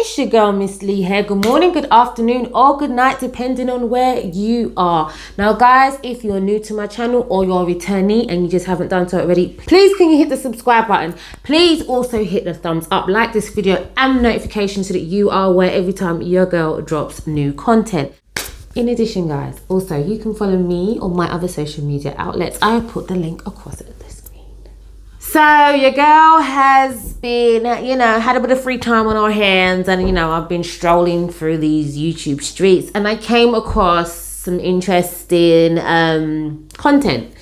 It's your girl, Miss Lee here. Good morning, good afternoon, or good night, depending on where you are. Now, guys, if you're new to my channel or you're a returnee and you just haven't done so already, please can you hit the subscribe button? Please also hit the thumbs up, like this video and notifications so that you are aware every time your girl drops new content. In addition, guys, also you can follow me on my other social media outlets. I have put the link across it. So your girl has been, had a bit of free time on our hands, and, I've been strolling through these YouTube streets and I came across some interesting content.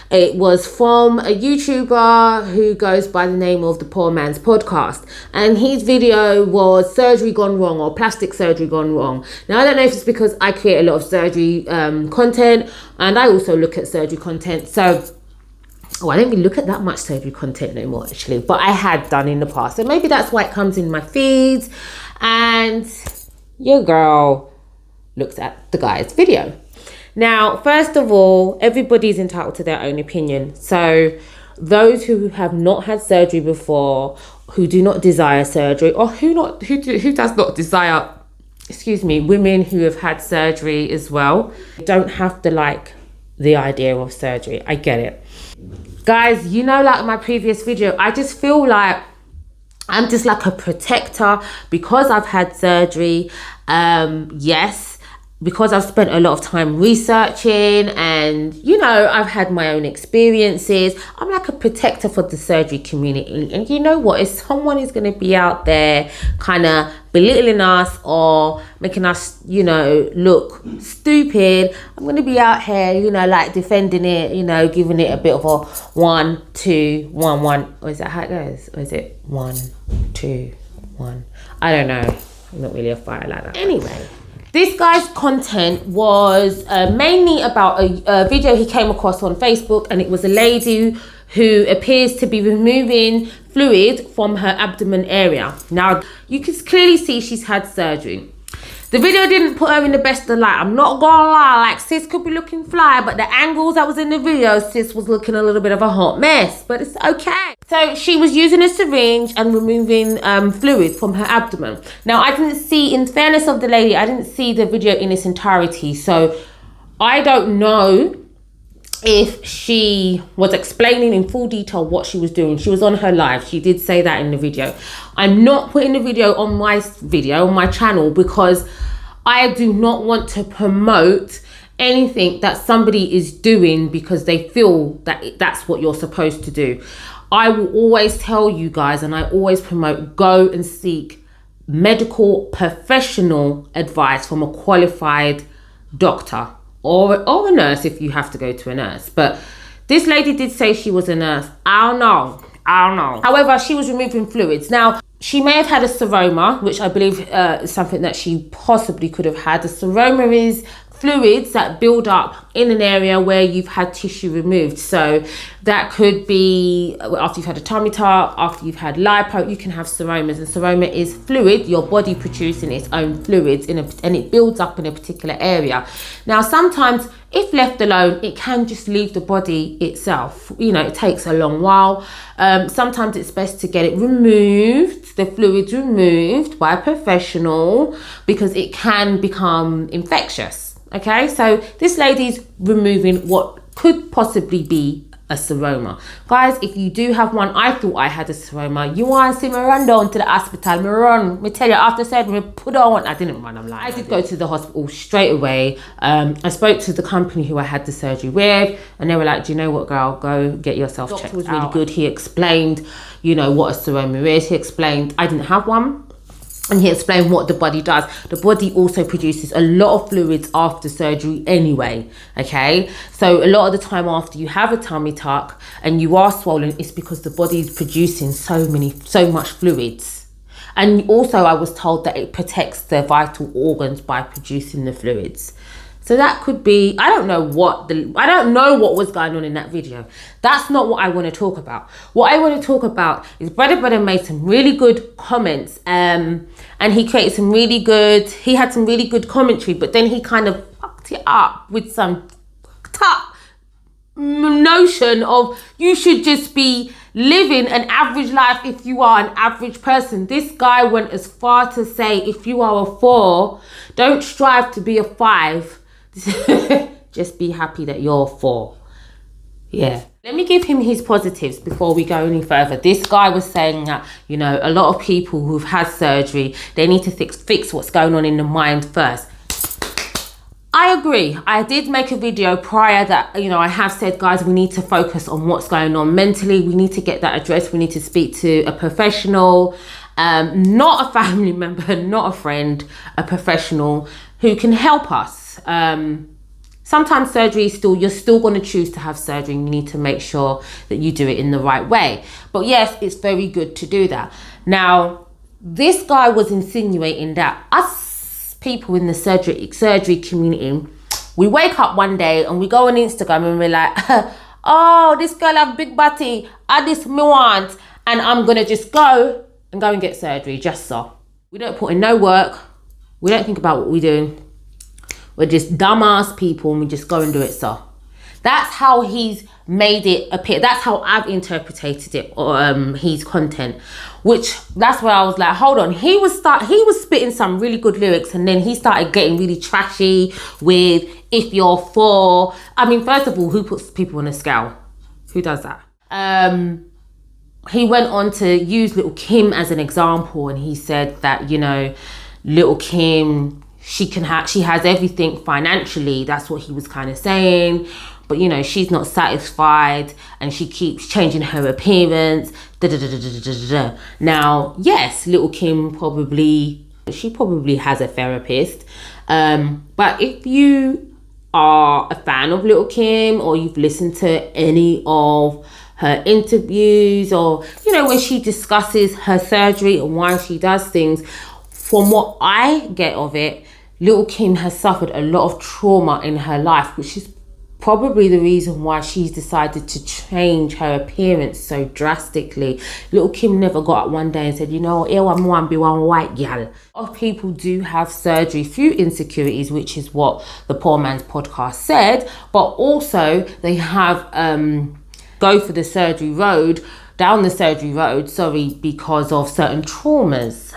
It was from a YouTuber who goes by the name of The Poor Man's Podcast, and his video was surgery gone wrong, or plastic surgery gone wrong. Now, I don't know if it's because I create a lot of surgery content, and I also look at surgery content, so I don't really look at that much surgery content no more, actually, but I had done in the past. So maybe that's why it comes in my feeds. And your girl looks at the guy's video. Now, first of all, everybody's entitled to their own opinion. So those who have not had surgery before, who do not desire surgery, or who does not desire, women who have had surgery as well, don't have to like the idea of surgery. I get it. Guys, like my previous video, I just feel like I'm just like a protector because I've had surgery. Yes, because I've spent a lot of time researching and, I've had my own experiences. I'm like a protector for the surgery community. And you know what? If someone is going to be out there kind of belittling us or making us, look stupid, I'm going to be out here, defending it, giving it a bit of a 1, 2, 1, 1. Or is that how it goes? Or is it 1, 2, 1? I don't know. I'm not really a fighter like that. Anyway. This guy's content was mainly about a video he came across on Facebook, and it was a lady who appears to be removing fluid from her abdomen area. Now, you can clearly see she's had surgery. The video didn't put her in the best of light. I'm not gonna lie, like sis could be looking fly, but the angles that was in the video, sis was looking a little bit of a hot mess, but it's okay. So she was using a syringe and removing fluid from her abdomen. Now, I didn't see, in fairness of the lady, I didn't see the video in its entirety, so I don't know if she was explaining in full detail what she was doing. She was on her live. She did say that in the video. I'm not putting the video on my channel because I do not want to promote anything that somebody is doing because they feel that that's what you're supposed to do. I will always tell you guys, and I always promote, go and seek medical professional advice from a qualified doctor. Or a nurse if you have to go to a nurse. But this lady did say she was a nurse. I don't know. However, she was removing fluids. Now, she may have had a seroma, which I believe is something that she possibly could have had. A seroma is fluids that build up in an area where you've had tissue removed. So that could be after you've had a tummy tuck, after you've had lipo, you can have seromas. And seroma is fluid, your body producing its own fluids and it builds up in a particular area. Now, sometimes if left alone, it can just leave the body itself. It takes a long while. Sometimes it's best to get it removed, the fluids removed by a professional, because it can become infectious. Okay, so this lady's removing what could possibly be a seroma. Guys, if you do have one, I thought I had a seroma. You want to see me run down to the hospital? Me tell you, after surgery, put on. I didn't run, I'm lying. I did go to the hospital straight away. I spoke to the company who I had the surgery with, and they were like, do you know what, girl? Go get yourself checked out. The doctor was really good. He explained, what a seroma is. He explained I didn't have one. And he explained what the body does. The body also produces a lot of fluids after surgery anyway, okay? So a lot of the time after you have a tummy tuck and you are swollen, it's because the body is producing so much fluids. And also I was told that it protects the vital organs by producing the fluids. So that could be, I don't know what was going on in that video. That's not what I want to talk about. What I want to talk about is Brother made some really good comments, and he had some really good commentary, but then he kind of fucked it up with some notion of you should just be living an average life if you are an average person. This guy went as far to say, if you are a 4, don't strive to be a 5. Just be happy that you're a 4. Yeah. Let me give him his positives before we go any further. This guy was saying that, you know, a lot of people who've had surgery, they need to fix what's going on in the mind first. I agree. I did make a video prior that, you know, I have said, guys, we need to focus on what's going on mentally. We need to get that addressed. We need to speak to a professional, not a family member, not a friend, a professional who can help us. Sometimes surgery is you're still going to choose to have surgery, and you need to make sure that you do it in the right way. But yes, it's very good to do that. Now, this guy was insinuating that us people in the surgery community, we wake up one day and we go on Instagram and we're like, oh, this girl have big body, this me want, and I'm gonna just go and get surgery just so. We don't put in no work, we don't think about what we're doing, we're just dumbass people and we just go and do it so. That's how he's made it appear. That's how I've interpreted it, or his content. Which, that's where I was like, hold on. He was spitting some really good lyrics, and then he started getting really trashy with if you're 4. I mean, first of all, who puts people on a scale? Who does that? He went on to use Little Kim as an example, and he said that, you know, Little Kim, she has everything financially. That's what he was kind of saying. But, you know, she's not satisfied and she keeps changing her appearance. Now, yes, Little Kim probably has a therapist. But if you are a fan of Little Kim, or you've listened to any of her interviews, or, you know, when she discusses her surgery and why she does things, from what I get of it, Little Kim has suffered a lot of trauma in her life, which is probably the reason why she's decided to change her appearance so drastically. Little Kim never got up one day and said, you know, I want to be one white gal. A lot of people do have surgery through insecurities, which is what the Poor Man's Podcast said, but also they have down the surgery road, because of certain traumas.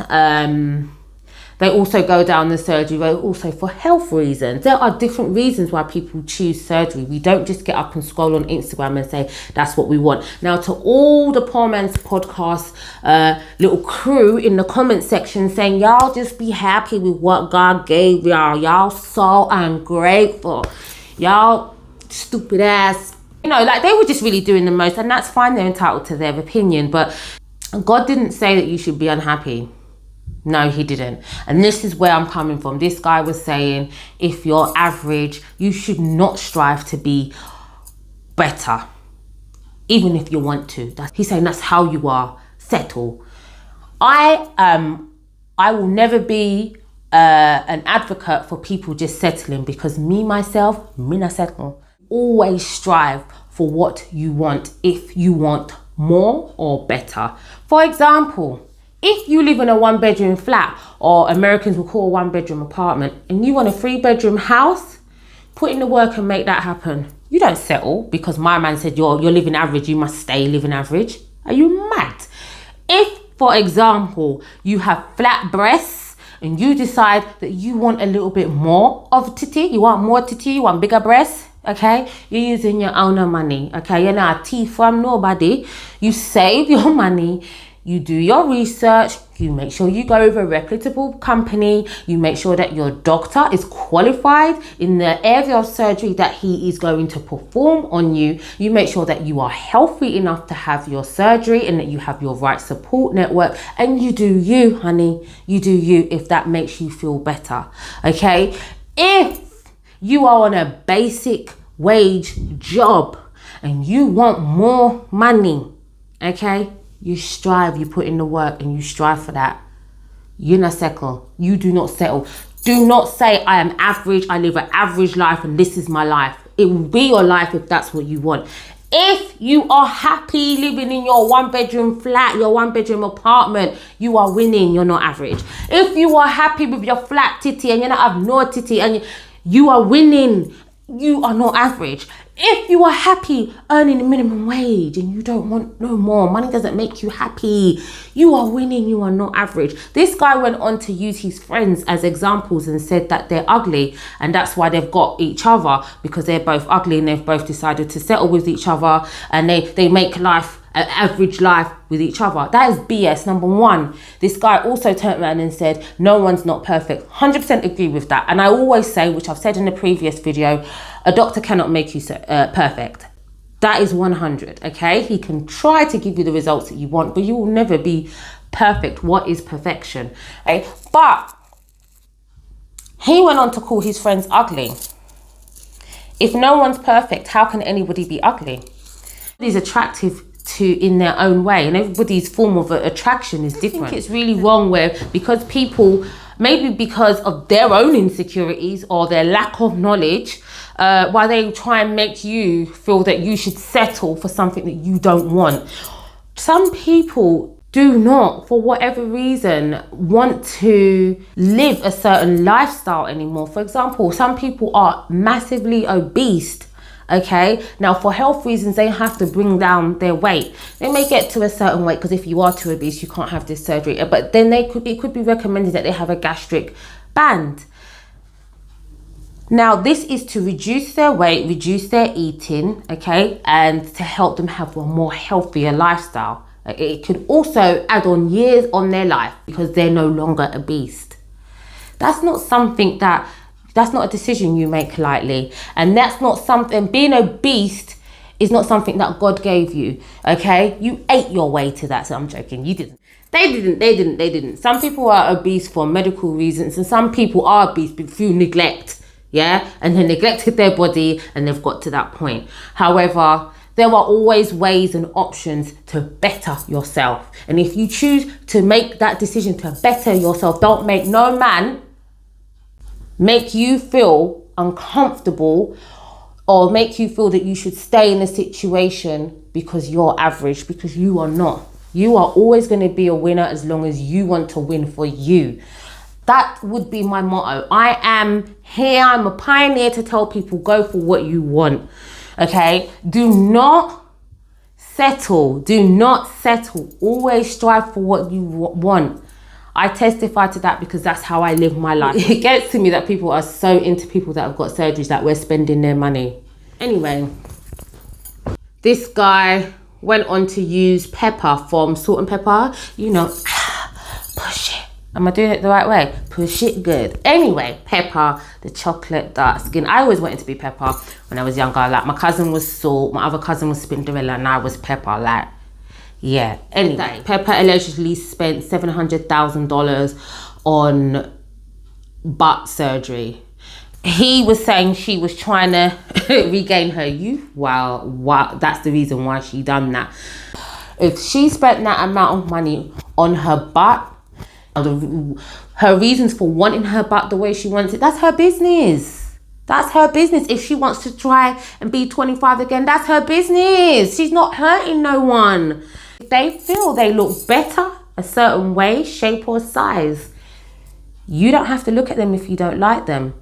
They also go down the surgery road also for health reasons. There are different reasons why people choose surgery. We don't just get up and scroll on Instagram and say, that's what we want. Now, to all the Poor Man's Podcast little crew in the comment section saying, y'all just be happy with what God gave y'all. Y'all so ungrateful. Y'all stupid ass. You know, like, they were just really doing the most, and that's fine. They're entitled to their opinion. But God didn't say that you should be unhappy. No, he didn't. And this is where I'm coming from. This guy was saying, if you're average, you should not strive to be better, even if you want to. He's saying that's how you are. Settle. I will never be an advocate for people just settling, because me not settle. Always strive for what you want if you want more or better. For example, if you live in a 1-bedroom flat, or Americans will call a 1-bedroom apartment, and you want a 3-bedroom house, put in the work and make that happen. You don't settle because my man said you're living average, you must stay living average. Are you mad? If, for example, you have flat breasts and you decide that you want a little bit more of titty, you want more titty, you want bigger breasts, okay, you're using your own money, okay, you're not a thief from nobody. You save your money. You do your research, you make sure you go with a reputable company, you make sure that your doctor is qualified in the area of surgery that he is going to perform on you. You make sure that you are healthy enough to have your surgery and that you have your right support network, and you do you, honey. You do you, if that makes you feel better, okay? If you are on a basic wage job and you want more money, okay? You strive, you put in the work and you strive for that. You not settle. You do not settle. Do not say, I am average, I live an average life and this is my life. It will be your life if that's what you want. If you are happy living in your 1-bedroom flat, your 1-bedroom apartment, you are winning, you're not average. If you are happy with your flat titty and you not have no titty, and you are winning, you are not average. If you are happy earning a minimum wage and you don't want no more, money doesn't make you happy, you are winning, you are not average. This guy went on to use his friends as examples and said that they're ugly and that's why they've got each other, because they're both ugly and they've both decided to settle with each other and they make life an average life with each other. That is BS. Number one, this guy also turned around and said, no one's not perfect. 100% agree with that. And I always say, which I've said in the previous video, a doctor cannot make you perfect. That is 100, okay? He can try to give you the results that you want, but you will never be perfect. What is perfection? Okay? But he went on to call his friends ugly. If no one's perfect, how can anybody be ugly? He's attractive to in their own way, and everybody's form of attraction is different. I think it's really wrong where, because people, maybe because of their own insecurities or their lack of knowledge, why they try and make you feel that you should settle for something that you don't want. Some people do not, for whatever reason, want to live a certain lifestyle anymore. For example, some people are massively obese. Okay, now for health reasons, they have to bring down their weight. They may get to a certain weight because if you are too obese, you can't have this surgery. But then it could be recommended that they have a gastric band. Now, this is to reduce their weight, reduce their eating, okay, and to help them have a more healthier lifestyle. It could also add on years on their life because they're no longer obese. That's not something that's not a decision you make lightly. And that's not something, being obese is not something that God gave you, okay? You ate your way to that. So I'm joking, you didn't. They didn't. Some people are obese for medical reasons and some people are obese through neglect, yeah? And they neglected their body and they've got to that point. However, there are always ways and options to better yourself. And if you choose to make that decision to better yourself, don't make no man make you feel uncomfortable or make you feel that you should stay in a situation because you're average, because you are not. You are always going to be a winner as long as you want to win for you. That would be my motto. I am here, I'm a pioneer to tell people go for what you want, okay? Do not settle, always strive for what you want. I testify to that because that's how I live my life. It gets to me that people are so into people that have got surgeries that we're spending their money. Anyway, this guy went on to use pepper from Salt and Pepper. You know, push it. Am I doing it the right way? Push it good. Anyway, Pepper, the chocolate dark skin. I always wanted to be Pepper when I was younger. Like, my cousin was Salt, my other cousin was Spinderella, and I was Pepper. Like, yeah, anyway, Pepper allegedly spent $700,000 on butt surgery. He was saying she was trying to regain her youth. Wow, that's the reason why she done that. If she spent that amount of money on her butt, her reasons for wanting her butt the way she wants it, that's her business. That's her business. If she wants to try and be 25 again, that's her business. She's not hurting no one. If they feel they look better a certain way, shape or size, you don't have to look at them if you don't like them.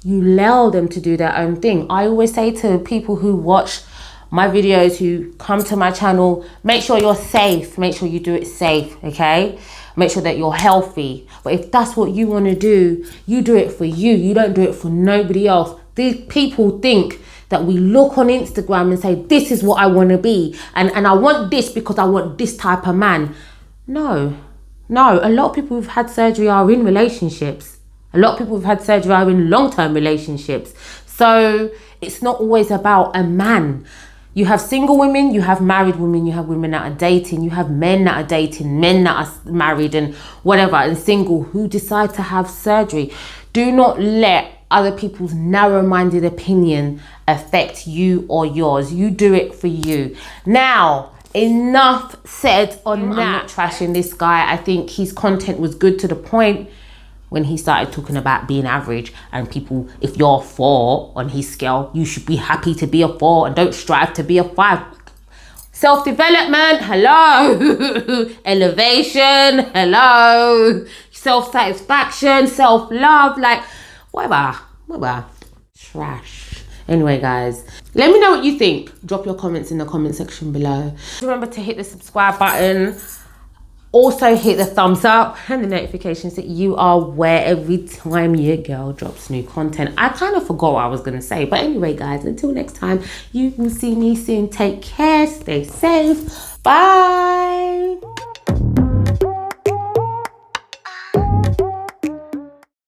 You allow them to do their own thing. I always say to people who watch my videos, who come to my channel, make sure you're safe. Make sure you do it safe, okay? Make sure that you're healthy. But if that's what you want to do, you do it for you. You don't do it for nobody else. These people think that we look on Instagram and say, this is what I want to be. And I want this because I want this type of man. No, a lot of people who've had surgery are in relationships. A lot of people who've had surgery are in long-term relationships. So it's not always about a man. You have single women, you have married women, you have women that are dating, you have men that are dating, men that are married and whatever, and single, who decide to have surgery. Do not let other people's narrow-minded opinion affect you or yours. You do it for you. Now, enough said on that. I'm not trashing this guy. I think his content was good to the point when he started talking about being average and people, if you're a 4 on his scale, you should be happy to be a 4 and don't strive to be a 5. Self-development, hello. Elevation, hello. Self-satisfaction, self-love, like, whatever. Trash. Anyway, guys, let me know what you think. Drop your comments in the comment section below. Remember to hit the subscribe button. Also hit the thumbs up and the notifications so that you are aware every time your girl drops new content. I kind of forgot what I was going to say. But anyway, guys, until next time, you will see me soon. Take care. Stay safe. Bye.